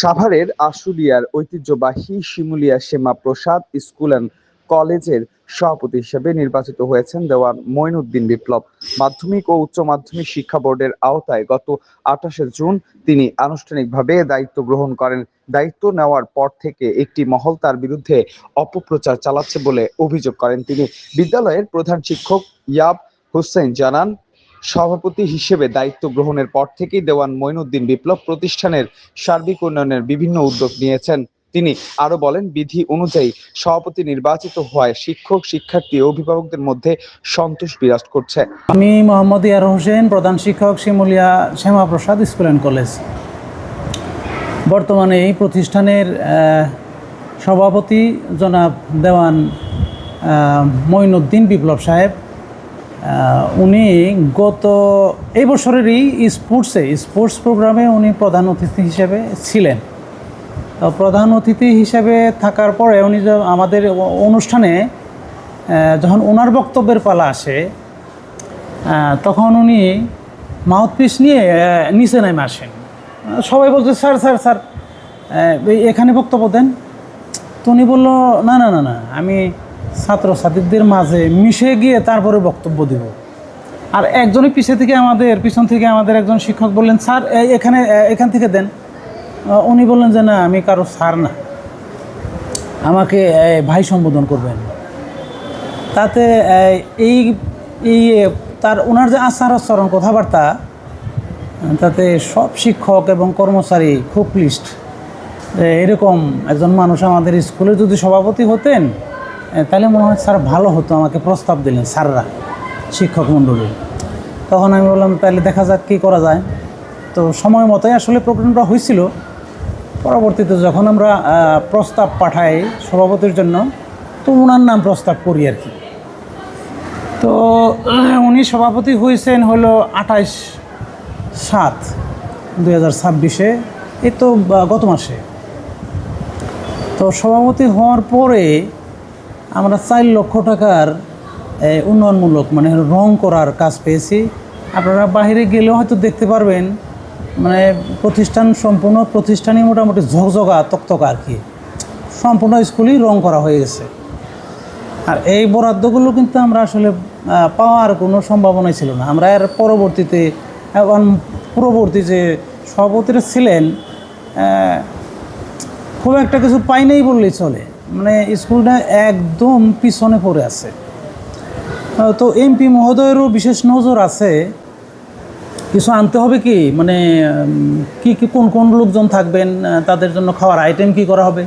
সাভারের আশুলিয়ার ঐতিহ্যবাহী শিমুলিয়া শ্যামা প্রসাদ স্কুল অ্যান্ড কলেজের সভাপতি হিসেবে নির্বাচিত হয়েছেন দেওয়ান মঈনুদ্দিন বিপ্লব। মাধ্যমিক ও উচ্চ মাধ্যমিক শিক্ষা বোর্ডের আওতায় গত 28শে জুন তিনি আনুষ্ঠানিকভাবে দায়িত্ব গ্রহণ করেন। দায়িত্ব নেওয়ার পর থেকে একটি মহল তার বিরুদ্ধে অপপ্রচার চালাচ্ছে বলে অভিযোগ করেন তিনি। বিদ্যালয়ের প্রধান শিক্ষক ইয়াব হোসেন জানান, সভাপতি হিসেবে দায়িত্ব গ্রহণের পর থেকেই দেওয়ান মঈনুদ্দিন বিপ্লব প্রতিষ্ঠানের সার্বিক উন্নয়নের বিভিন্ন উদ্যোগ নিয়েছেন। তিনি আরো বলেন, বিধি অনুযায়ী সভাপতি নির্বাচিত হওয়ায় শিক্ষক, শিক্ষার্থী ও অভিভাবকদের মধ্যে সন্তোষ বিরাজ করছে। আমি মোহাম্মদ ইয়ার হোসেন, প্রধান শিক্ষক, শিমুলিয়া শ্যামা প্রসাদ স্কুল অ্যান্ড কলেজ। বর্তমানে এই প্রতিষ্ঠানের সভাপতি জনাব দেওয়ান মঈনুদ্দিন বিপ্লব সাহেব। উনি গত এই বছরেরই স্পোর্টস প্রোগ্রামে উনি প্রধান অতিথি হিসেবে ছিলেন। প্রধান অতিথি হিসেবে থাকার পরে উনি আমাদের অনুষ্ঠানে যখন ওনার বক্তব্যের পালা আসে তখন উনি মাউথপিস নিয়ে নিচে নেমে আসেন। সবাই বলছে, স্যার স্যার স্যার এখানে বক্তব্য দেন। তো উনি বললো, না না না না, আমি ছাত্রছাত্রীদের মাঝে মিশে গিয়ে তারপরে বক্তব্য দেব। আর একজনই পিছন থেকে আমাদের একজন শিক্ষক বললেন, স্যার এখান থেকে দেন। উনি বললেন যে না, আমি কারো স্যার না, আমাকে ভাই সম্বোধন করবেন। তাতে ওনার যে আচার আচরণ, কথাবার্তা, তাতে সব শিক্ষক এবং কর্মচারী খুব প্লিজড। এরকম একজন মানুষ আমাদের স্কুলে যদি সভাপতি হতেন তাহলে মনে হয় স্যার ভালো হতো। আমাকে প্রস্তাব দিলেন স্যাররা, শিক্ষক মণ্ডলী। তখন আমি বললাম, তাহলে দেখা যাক কী করা যায়। তো সময় মতোই আসলে প্রোগ্রামটা হয়েছিল। পরবর্তীতে যখন আমরা প্রস্তাব পাঠাই সভাপতির জন্য, তো ওনার নাম প্রস্তাব করি আর কি। তো উনি সভাপতি হয়েছেন হলো 28/7/2026, এই তো গত মাসে। তো সভাপতি হওয়ার পরে আমরা 4 লক্ষ টাকার উন্নয়নমূলক মানে রং করার কাজ পেয়েছি। আপনারা বাইরে গেলেও হয়তো দেখতে পারবেন, মানে সম্পূর্ণ প্রতিষ্ঠানই মোটামুটি ঝকঝকা তকতকা আর কি। সম্পূর্ণ স্কুলই রং করা হয়ে গেছে। আর এই বরাদ্দগুলো কিন্তু আমরা আসলে পাওয়ার কোনো সম্ভাবনাই ছিল না। আমরা এর পূর্ববর্তী যে সভাপতিরা ছিলেন খুব একটা কিছু পাই নাই বললেই চলে। মানে স্কুলটা একদম পিছনে পড়ে আছে। তো এমপি মহোদয়েরও বিশেষ নজর আছে, কিছু আনতে হবে কি, মানে কি কোন লোকজন থাকবেন, তাদের জন্য খাওয়ার আইটেম কি করা হবে,